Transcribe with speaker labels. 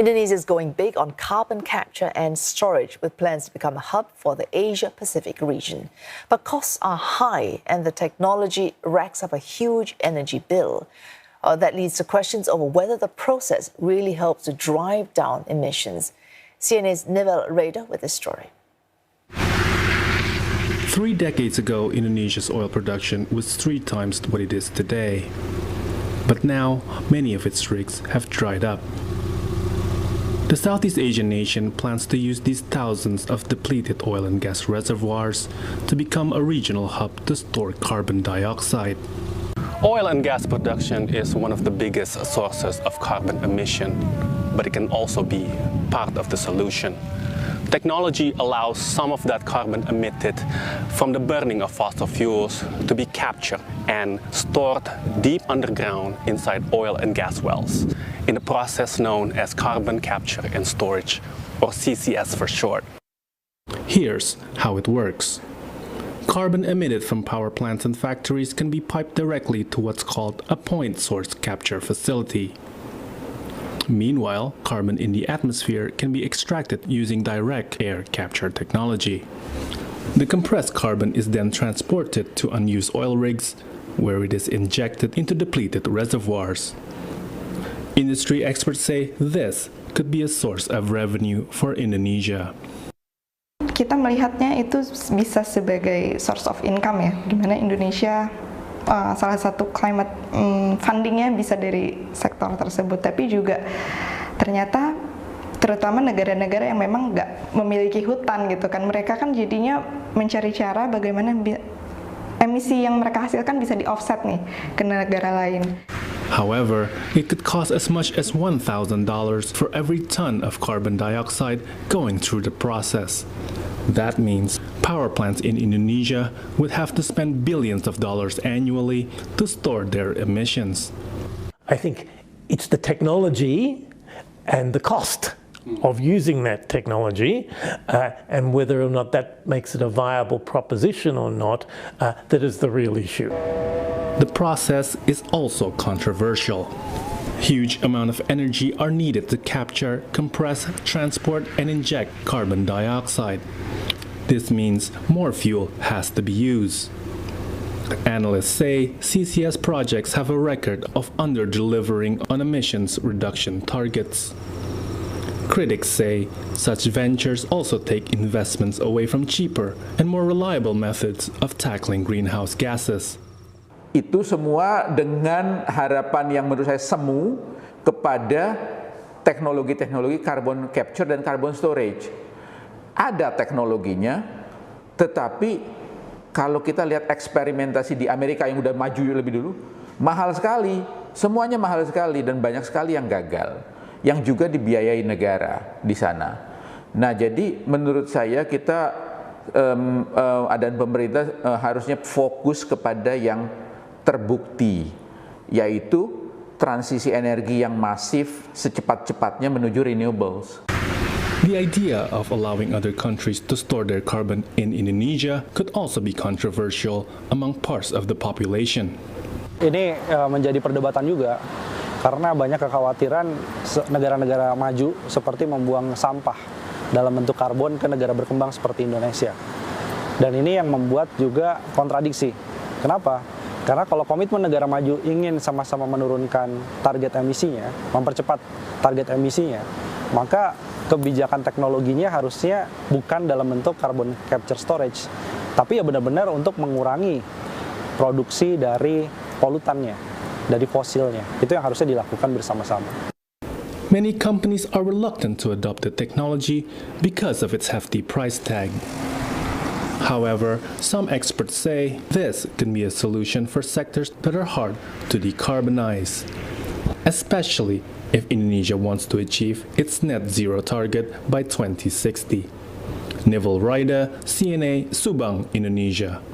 Speaker 1: Indonesia is going big on carbon capture and storage with plans to become a hub for the Asia-Pacific region. But costs are high and the technology racks up a huge energy bill. That leads to questions over whether the process really helps to drive down emissions. CNA's Nivel Reda with this story.
Speaker 2: 3 decades ago, Indonesia's oil production was 3 times what it is today. But now, many of its rigs have dried up. The Southeast Asian nation plans to use these thousands of depleted oil and gas reservoirs to become a regional hub to store carbon dioxide. Oil and gas production is one of the biggest sources of carbon emission, but it can also be part of the solution. Technology allows some of that carbon emitted from the burning of fossil fuels to be captured and stored deep underground inside oil and gas wells in a process known as carbon capture and storage, or CCS for short. Here's how it works. Carbon emitted from power plants and factories can be piped directly to what's called a point source capture facility. Meanwhile, carbon in the atmosphere can be extracted using direct air capture technology. The compressed carbon is then transported to unused oil rigs, where it is injected into depleted reservoirs. Industry experts say this could be a source of revenue for Indonesia.
Speaker 3: Kita melihatnya itu bisa sebagai source of income ya, di mana Indonesia salah satu climate fundingnya bisa dari sektor tersebut, tapi juga ternyata terutama negara-negara yang memang nggak memiliki hutan gitu kan, mereka kan jadinya mencari cara bagaimana emisi yang mereka hasilkan bisa di offset nih ke negara lain.
Speaker 2: However, it could cost as much as $1,000 for every ton of carbon dioxide going through the process. That means power plants in Indonesia would have to spend billions of dollars annually to store their emissions.
Speaker 4: I think it's the technology and the cost of using that technology and whether or not that makes it a viable proposition or not that is the real issue.
Speaker 2: The process is also controversial. Huge amount of energy are needed to capture, compress, transport, and inject carbon dioxide. This means more fuel has to be used. Analysts say CCS projects have a record of under-delivering on emissions reduction targets. Critics say such ventures also take investments away from cheaper and more reliable methods of tackling greenhouse gases.
Speaker 5: Itu semua dengan harapan yang menurut saya semu kepada teknologi-teknologi carbon capture dan carbon storage. Ada teknologinya, tetapi kalau kita lihat eksperimentasi di Amerika yang udah maju lebih dulu, mahal sekali, semuanya mahal sekali dan banyak sekali yang gagal, yang juga dibiayai negara di sana. Nah, jadi menurut saya kita dan pemerintah harusnya fokus kepada yang terbukti, yaitu transisi energi yang masif secepat-cepatnya menuju renewables.
Speaker 2: The idea of allowing other countries to store their carbon in Indonesia could also be controversial among parts of the population.
Speaker 6: Ini menjadi perdebatan juga karena banyak kekhawatiran negara-negara maju seperti membuang sampah dalam bentuk karbon ke negara berkembang seperti Indonesia. Dan ini yang membuat juga kontradiksi. Kenapa? Karena kalau komitmen negara maju ingin sama-sama menurunkan target emisinya, mempercepat target emisinya, maka kebijakan teknologinya harusnya bukan dalam bentuk carbon capture storage, tapi ya benar-benar untuk mengurangi produksi dari polutannya, dari fosilnya. Itu yang harusnya dilakukan bersama-sama.
Speaker 2: Many companies are reluctant to adopt the technology because of its hefty price tag. However, some experts say this can be a solution for sectors that are hard to decarbonize, especially if Indonesia wants to achieve its net zero target by 2060. Nivel Reda, CNA, Subang, Indonesia.